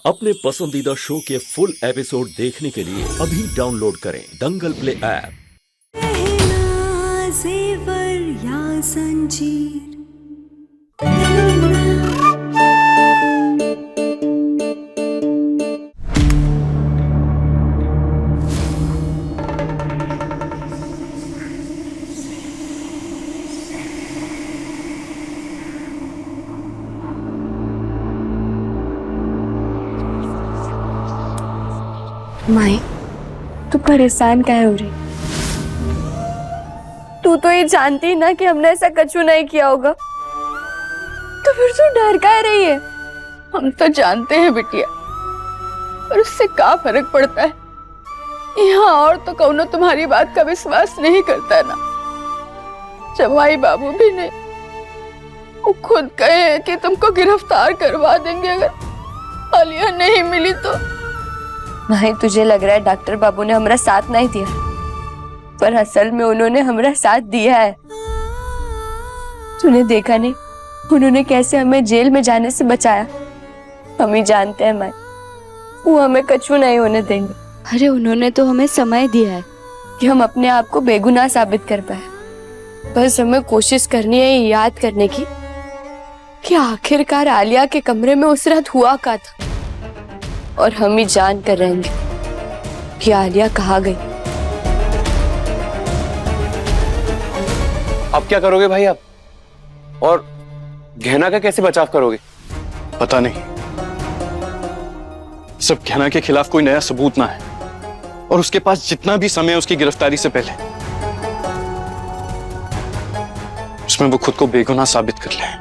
अपने पसंदीदा शो के फुल एपिसोड देखने के लिए अभी डाउनलोड करें दंगल प्ले ऐप। पहला जेवर या संजीर माई, तू परेशान काहे हो रही? तू तो ये जानती ना कि हमने ऐसा कछु नहीं किया होगा, तो फिर तू डर काहे रही है? हम तो जानते हैं बिटिया, पर उससे क्या फर्क पड़ता है। यहाँ और तो कौनो तुम्हारी बात का विश्वास नहीं करता है ना। जमाई बाबू भी नहीं, वो खुद कहे हैं कि तुमको गिरफ्तार करवा देंगे अगर आलिया नहीं मिली तो। माई, तुझे लग रहा है डॉक्टर बाबू ने हमारा साथ नहीं दिया, पर असल में उन्होंने हमारा साथ दिया है। तूने देखा नहीं उन्होंने कैसे हमें जेल में जाने से बचाया? हम ही जानते हैं माई, वो हमें कछु नहीं होने देंगे। अरे उन्होंने तो हमें समय दिया है कि हम अपने आप को बेगुनाह साबित कर पाए। बस हमें कोशिश करनी है ये याद करने की कि आखिरकार आलिया के कमरे में उस रात हुआ क्या था, और हम ही जान कर रहेंगे कि आलिया कहाँ गई। अब क्या करोगे भाई आप? और गहना का कैसे बचाव करोगे? पता नहीं, सब गहना के खिलाफ कोई नया सबूत ना है, और उसके पास जितना भी समय है उसकी गिरफ्तारी से पहले, उसमें वो खुद को बेगुनाह साबित कर ले।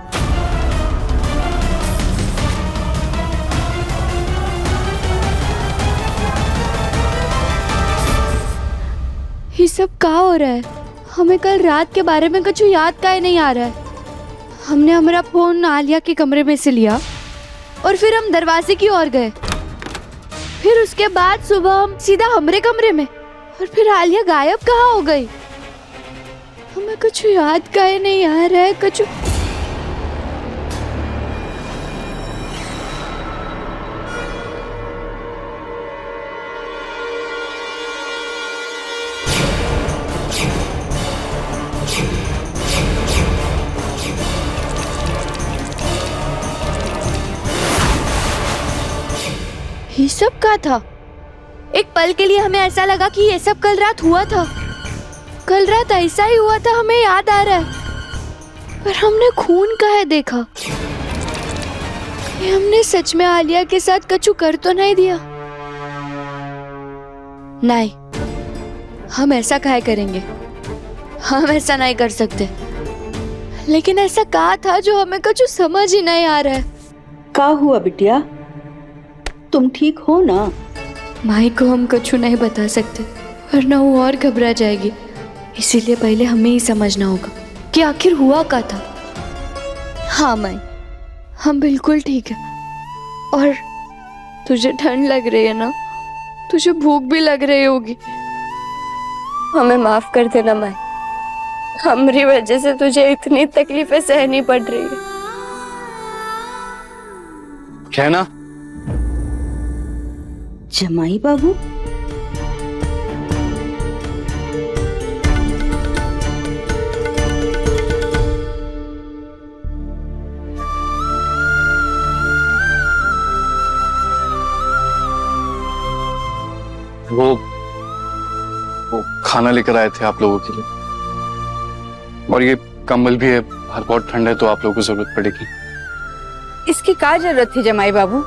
ये सब क्या हो रहा है? हमें कल रात के बारे में कुछ याद काहे नहीं आ रहा है। हमने हमारा फोन आलिया के कमरे में से लिया और फिर हम दरवाजे की ओर गए, फिर उसके बाद सुबह हम सीधा हमारे कमरे में, और फिर आलिया गायब कहाँ हो गई? हमें कुछ याद काहे नहीं आ रहा है कुछ। ये सब क्या था? एक पल के लिए हमें ऐसा लगा कि ये सब कल रात हुआ था। कल रात ऐसा ही हुआ था, हमें याद आ रहा है, पर हमने खून काहे देखा? ये हमने सच में आलिया के साथ कछु कर तो नहीं दिया? नहीं, हम ऐसा काहे करेंगे? हम ऐसा नहीं कर सकते। लेकिन ऐसा क्या था जो हमें कछु समझ ही नहीं आ रहा है? क्या हुआ बिटिया, तुम ठीक हो ना? माई को हम कछु नहीं बता सकते, वरना वो और घबरा जाएगी। इसीलिए पहले हमें ही समझना होगा कि आखिर हुआ क्या था। हाँ माई, हम बिल्कुल ठीक है। और तुझे ठंड लग रही है ना? तुझे भूख भी लग रही होगी। हमें माफ कर देना माई, हमारी वजह से तुझे इतनी तकलीफें सहनी पड़ रही है। क्या ना जमाई बाबू, वो खाना लेकर आए थे आप लोगों के लिए, और ये कंबल भी है, बाहर बहुत ठंड है, तो आप लोगों को जरूरत पड़ेगी। इसकी क्या जरूरत थी जमाई बाबू?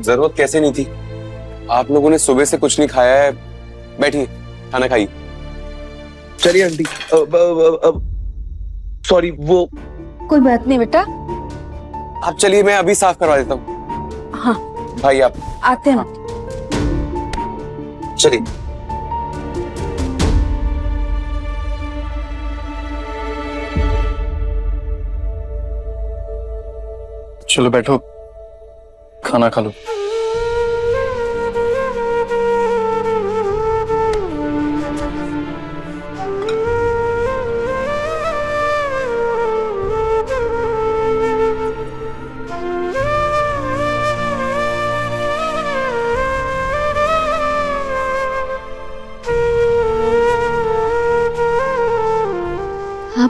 जरूरत कैसे नहीं थी? आप लोगों ने सुबह से कुछ नहीं खाया है। बैठिए, खाना खाइए। चलिए आंटी, सॉरी, वो कोई बात नहीं बेटा, आप चलिए, मैं अभी साफ करवा देता हूँ। हाँ भाई आप आते हैं। चलिए। चलो बैठो, खाना खा लो।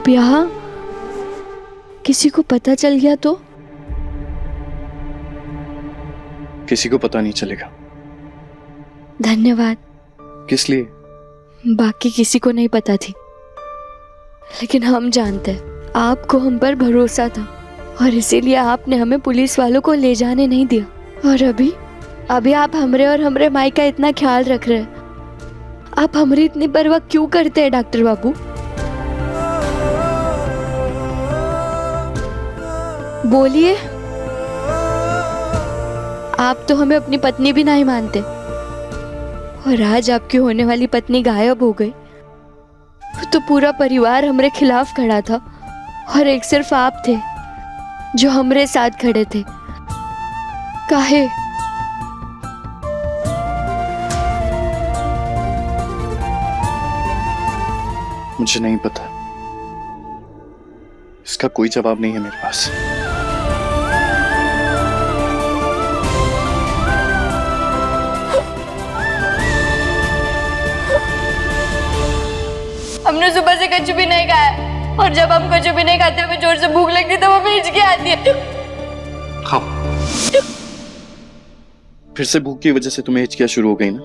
अब यहाँ किसी को पता चल गया तो? किसी को पता नहीं चलेगा। धन्यवाद। किस लिए? बाकी किसी को नहीं पता थी, लेकिन हम जानते हैं आपको हम पर भरोसा था और इसीलिए आपने हमें पुलिस वालों को ले जाने नहीं दिया। और अभी आप हमरे और हमरे माई का इतना ख्याल रख रहे हैं। आप हमारी इतनी परवाह क्यों करते हैं डॉक्टर बाबू? बोलिए। आप तो हमें अपनी पत्नी भी नहीं मानते और आज आपकी होने वाली पत्नी गायब हो गई तो पूरा परिवार हमरे खिलाफ खड़ा था और एक सिर्फ आप थे जो हमरे साथ खड़े थे। काहे? मुझे नहीं पता, इसका कोई जवाब नहीं है मेरे पास। हमने सुबह से कुछ भी नहीं खाया और जब हम कुछ भी नहीं खाते हमें जोर से भूख लगती है तो हमें हिचकी आती है। खाओ। फिर से भूख की वजह से तुम्हें हिचकियां शुरू हो गई ना?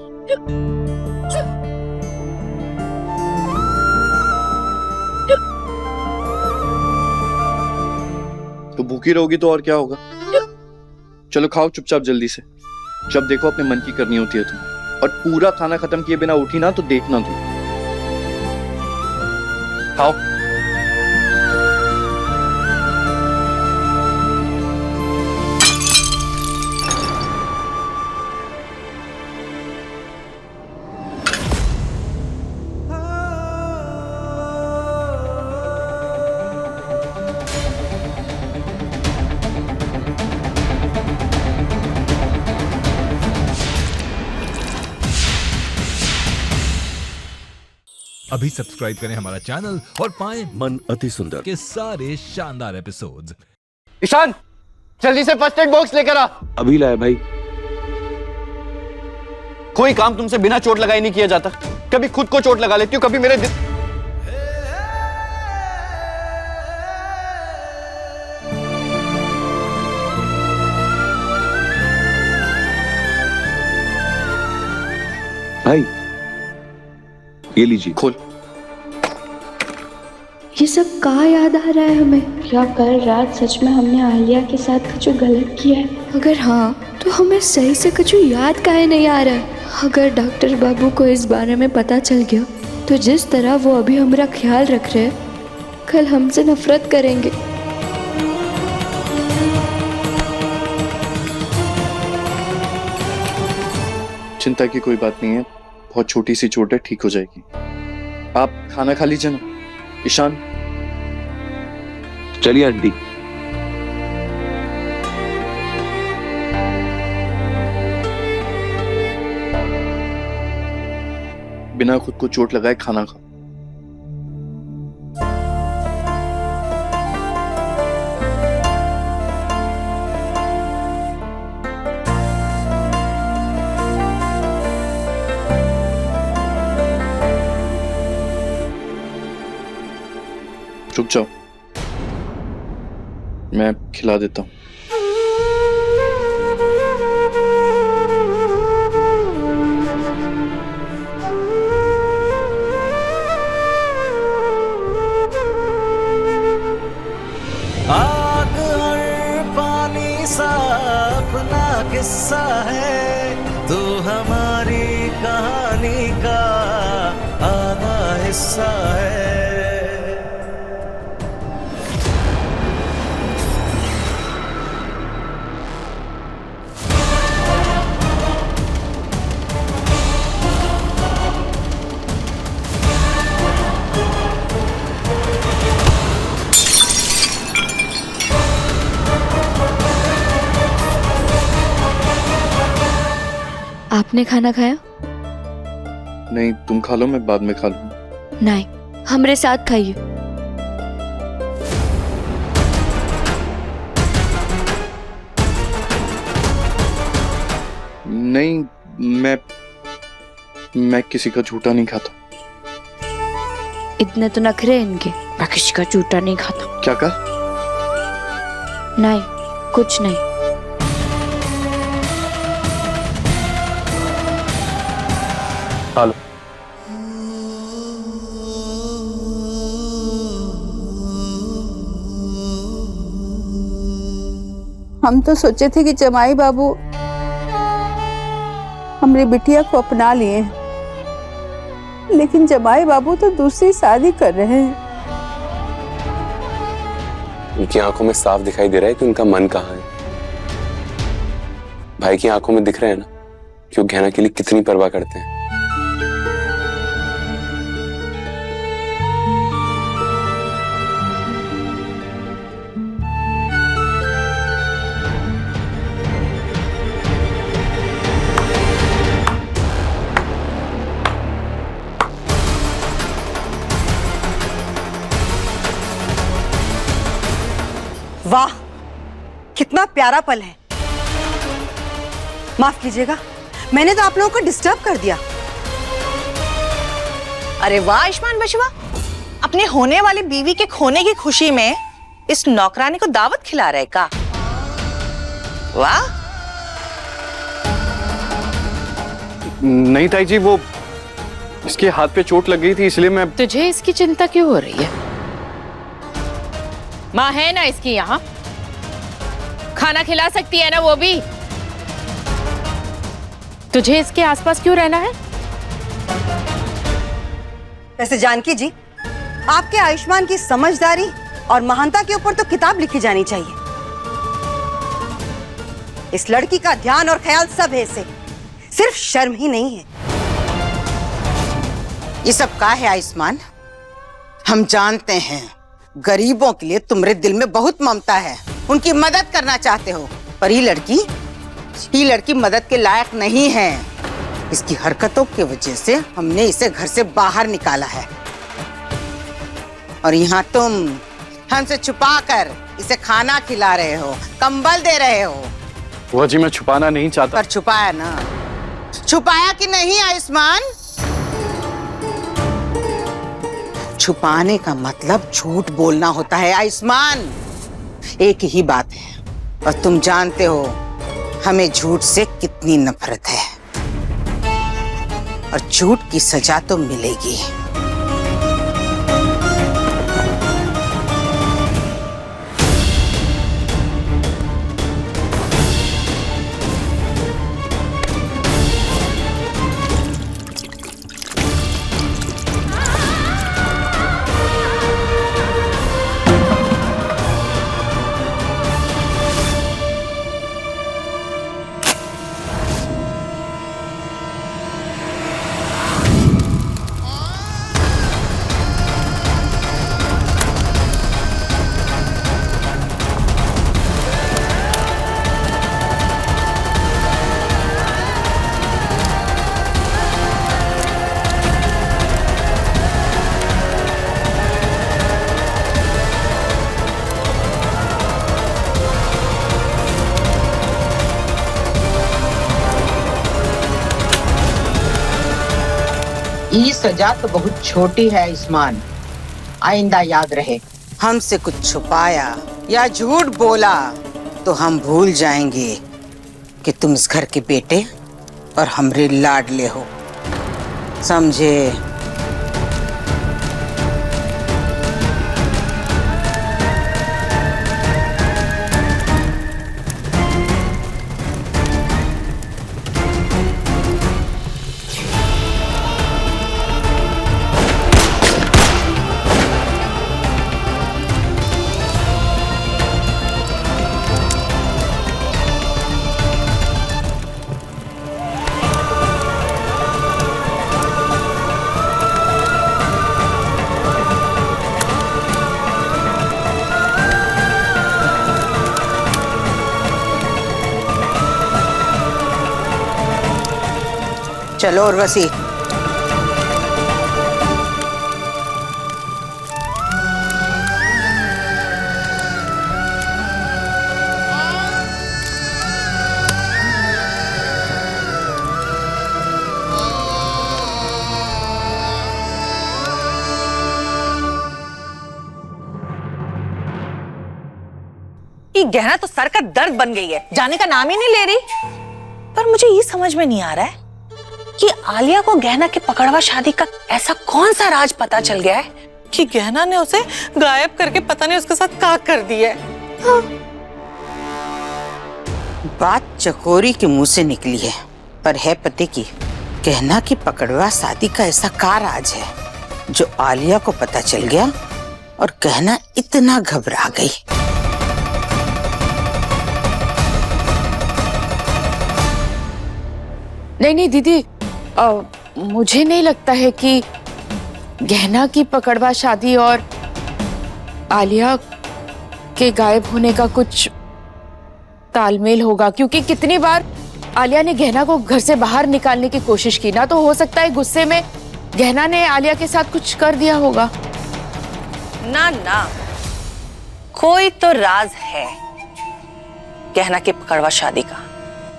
तो भूखी रहोगी तो और क्या होगा? चलो खाओ चुपचाप जल्दी से। जब देखो अपने मन की करनी होती है तुम्हें, और पूरा खाना खत्म किए बिना उठी ना तो देखना तुम। खाओ। अभी सब्सक्राइब करें हमारा चैनल और पाएं मन अति सुंदर के सारे शानदार एपिसोड्स। ईशान, जल्दी से फर्स्ट एड बॉक्स लेकर आ। अभी लाया भाई। कोई काम तुमसे बिना चोट लगाए नहीं किया जाता। कभी खुद को चोट लगा लेती हो, कभी मेरे भाई ये लीजिए। खोल। ये सब कहाँ याद आ रहा है हमें? क्या कल रात सच में हमने आलिया के साथ कुछ गलत किया है? अगर हाँ तो हमें सही से कुछ याद काहे नहीं आ रहा है? अगर डॉक्टर बाबू को इस बारे में पता चल गया तो जिस तरह वो अभी हमारा ख्याल रख रहे हैं कल हमसे नफरत करेंगे। चिंता की कोई बात नहीं है, बहुत छोटी सी चोट है, ठीक हो जाएगी। आप खाना खा लीजिए ना। ईशान चलिए आंटी। बिना खुद को चोट लगाए खाना खाओ। रुक जाओ, मैं खिला देता हूँ। आग और पानी सा अपना किस्सा है, तू हमारी कहानी का आधा हिस्सा है। आपने खाना खाया? नहीं, तुम खा लो, मैं बाद में खा लूंगा। नहीं, हमरे साथ खाइए। नहीं, मैं किसी का झूठा नहीं खाता। इतने तो नखरे इनके, मैं किसी का जूठा नहीं खाता। क्या कहा? नहीं, कुछ नहीं। हेलो। हम तो सोचे थे कि जमाई बाबू हमारी बिटिया को अपना लिए, लेकिन जमाई बाबू तो दूसरी शादी कर रहे हैं। उनकी आंखों में साफ दिखाई दे रहा है कि उनका मन कहाँ है। भाई की आंखों में दिख रहा है ना कि वो गहना के लिए कितनी परवाह करते हैं। वाह, कितना प्यारा पल है। माफ कीजिएगा, मैंने तो आप लोगों को डिस्टर्ब कर दिया। अरे वाह आयुष्मान बचवा, अपने होने वाली बीवी के खोने की खुशी में इस नौकरानी को दावत खिला रहे का? वाह। नहीं ताई जी, वो इसके हाथ पे चोट लग गई थी इसलिए मैं। तुझे इसकी चिंता क्यों हो रही है? माँ है ना इसकी यहाँ, खाना खिला सकती है ना वो भी। तुझे इसके आसपास क्यों रहना है? वैसे जानकी जी, आपके आयुष्मान की समझदारी और महानता के ऊपर तो किताब लिखी जानी चाहिए। इस लड़की का ध्यान और ख्याल सब है इसे, सिर्फ शर्म ही नहीं है। ये सब का है आयुष्मान? हम जानते हैं गरीबों के लिए तुम्हारे दिल में बहुत ममता है, उनकी मदद करना चाहते हो, पर ये लड़की मदद के लायक नहीं है। इसकी हरकतों की वजह से हमने इसे घर से बाहर निकाला है, और यहाँ तुम हमसे छुपाकर इसे खाना खिला रहे हो, कंबल दे रहे हो। वो जी मैं छुपाना नहीं चाहता। पर छुपाया ना, छुपाया कि नहीं आयुष्मान? छुपाने का मतलब झूठ बोलना होता है आयुष्मान। एक ही बात है, और तुम जानते हो हमें झूठ से कितनी नफरत है, और झूठ की सजा तो मिलेगी। ये सजा तो बहुत छोटी है आयुष्मान, आइंदा याद रहे। हमसे कुछ छुपाया या झूठ बोला तो हम भूल जाएंगे कि तुम इस घर के बेटे और हमरे लाडले हो, समझे? चलो उर्वशी। कि गहना तो सर का दर्द बन गई है, जाने का नाम ही नहीं ले रही। पर मुझे ये समझ में नहीं आ रहा है कि आलिया को गहना के पकड़वा शादी का ऐसा कौन सा राज पता चल गया है कि गहना ने उसे गायब करके पता नहीं उसके साथ क्या कर दिया है। हाँ। बात चकोरी के मुंह से निकली है, पर है पते की। गहना की पकड़वा शादी का ऐसा क्या राज है जो आलिया को पता चल गया और गहना इतना घबरा गई। नहीं नहीं दीदी, मुझे नहीं लगता है कि गहना की पकड़वा शादी और आलिया के गायब होने का कुछ तालमेल होगा, क्योंकि कितनी बार आलिया ने गहना को घर से बाहर निकालने की कोशिश की ना, तो हो सकता है गुस्से में गहना ने आलिया के साथ कुछ कर दिया होगा। ना ना, कोई तो राज है गहना के पकड़वा शादी का,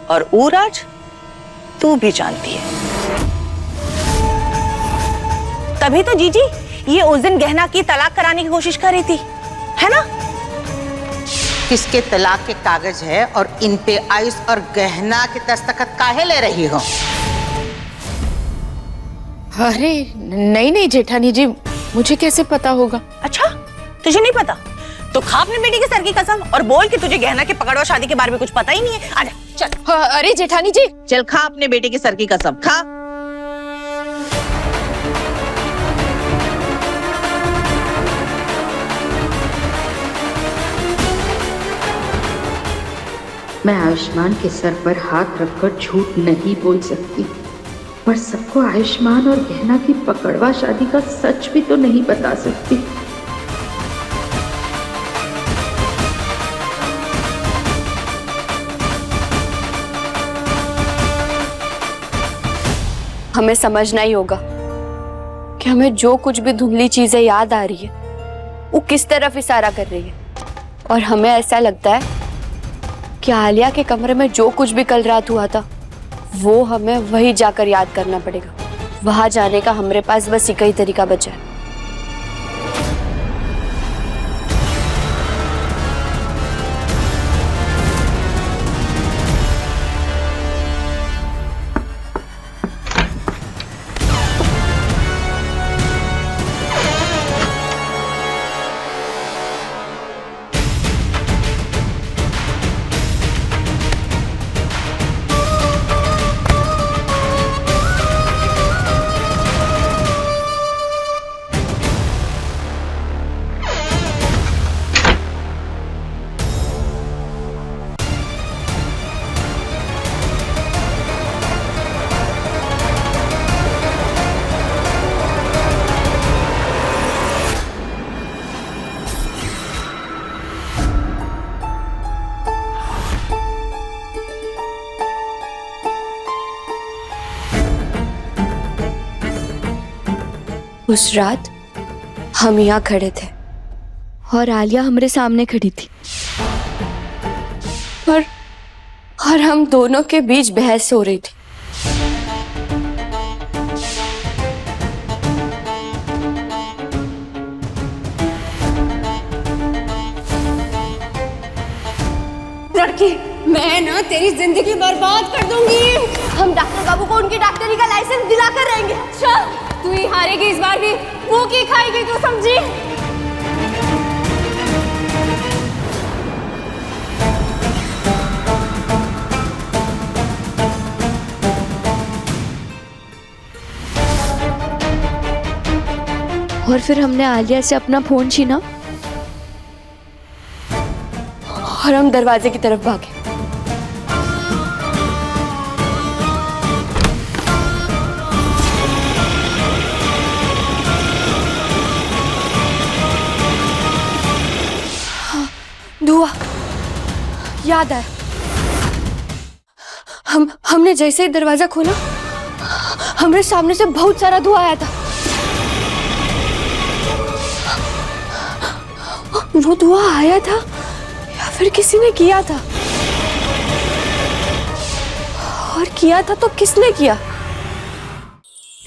और वो राज तू भी जानती है। तभी तो जीजी ये उस दिन गहना की तलाक कराने की कोशिश कर रही थी, है ना? किसके तलाक के कागज है और इन पे आयुष और गहना के दस्तखत काहे ले रही हो? अरे नहीं नहीं जेठानी जी, मुझे कैसे पता होगा? अच्छा, तुझे नहीं पता? तो खा अपने बेटी के सर की कसम और बोल कि तुझे गहना के पकड़वा शादी के बारे में कुछ पता ही नहीं है। आजा चल। अरे जेठानी जी, चल खा अपने बेटे के सर की कसम, खा। मैं आयुष्मान के सर पर हाथ रखकर झूठ नहीं बोल सकती, पर सबको आयुष्मान और गहना की पकड़वा शादी का सच भी तो नहीं बता सकती। हमें समझना ही होगा कि हमें जो कुछ भी धुंधली चीजें याद आ रही है वो किस तरफ इशारा कर रही है, और हमें ऐसा लगता है कि आलिया के कमरे में जो कुछ भी कल रात हुआ था वो हमें वही जाकर याद करना पड़ेगा। वहां जाने का हमारे पास बस एक ही तरीका बचा है। उस रात हम यहाँ खड़े थे और आलिया हमारे सामने खड़ी थी, और हम दोनों के बीच बहस हो रही थी। लड़की, मैं ना तेरी जिंदगी बर्बाद कर दूंगी। हम डॉक्टर बाबू को उनकी डॉक्टरी का लाइसेंस दिलाकर रहेंगे। चल, तू ही हारेगी इस बार भी, वो की खाएगी तू, समझी? और फिर हमने आलिया से अपना फोन छीना और हम दरवाजे की तरफ भागे। धुआं याद आया। हमने जैसे ही दरवाजा खोला हमारे सामने से बहुत सारा धुआं आया था। वो धुआं आया था या फिर किसी ने किया था, और किया था तो किसने किया?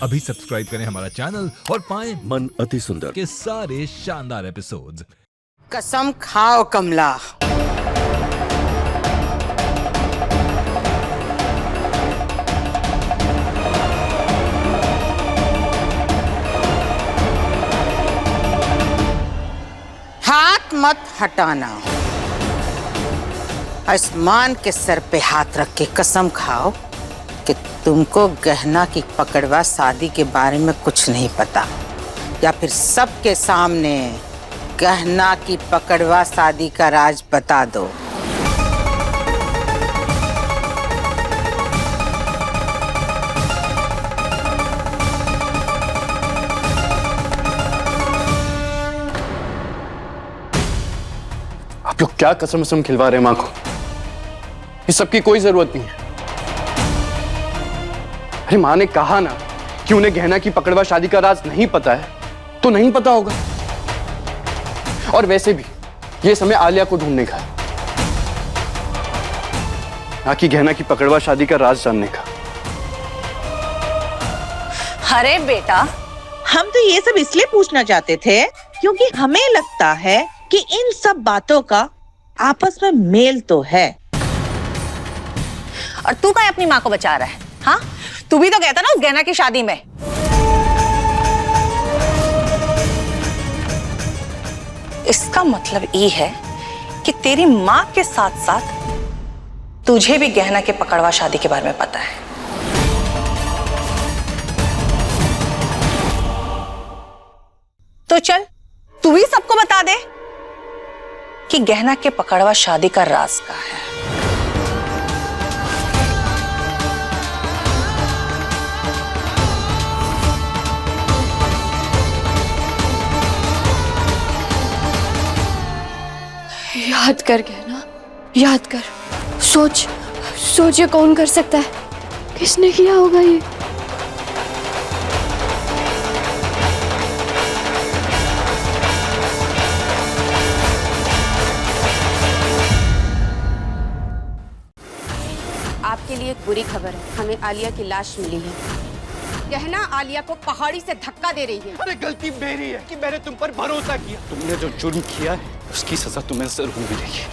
अभी सब्सक्राइब करें हमारा चैनल और पाएं मन अति सुंदर के सारे शानदार एपिसोड्स। कसम खाओ कमला, हटाना। आयुष्मान के सर पे हाथ रख के कसम खाओ कि तुमको गहना की पकड़वा शादी के बारे में कुछ नहीं पता, या फिर सबके सामने गहना की पकड़वा शादी का राज बता दो। आप लोग क्या कसम कसम खिलवा रहे हैं मां को? इस सब की कोई जरूरत नहीं है। अरे मां ने कहा ना कि उन्हें गहना की पकड़वा शादी का राज नहीं पता है, तो नहीं पता होगा। और वैसे भी ये समय आलिया को ढूंढने का है, ना कि गहना की पकड़वा शादी का राज जानने का। अरे बेटा, हम तो ये सब इसलिए पूछना चाहते थे क्योंकि हमें लगता है कि इन सब बातों का आपस में मेल तो है। और तू क्या अपनी माँ को बचा रहा है? हाँ, तू भी तो कहता ना उस गहना की शादी में। इसका मतलब ये है कि तेरी माँ के साथ साथ तुझे भी गहना के पकड़वा शादी के बारे में पता है। तो चल तू भी सबको बता दे कि गहना के पकड़वा शादी का राज क्या है। याद कर गहना, याद कर। सोच सोच, ये कौन कर सकता है? किसने किया होगा ये? आपके लिए एक बुरी खबर है, हमें आलिया की लाश मिली है। गहना आलिया को पहाड़ी से धक्का दे रही है। अरे गलती मेरी है कि मैंने तुम पर भरोसा किया। तुमने जो जुर्म किया है उसकी सजा तुम्हें जरूर मिलेगी।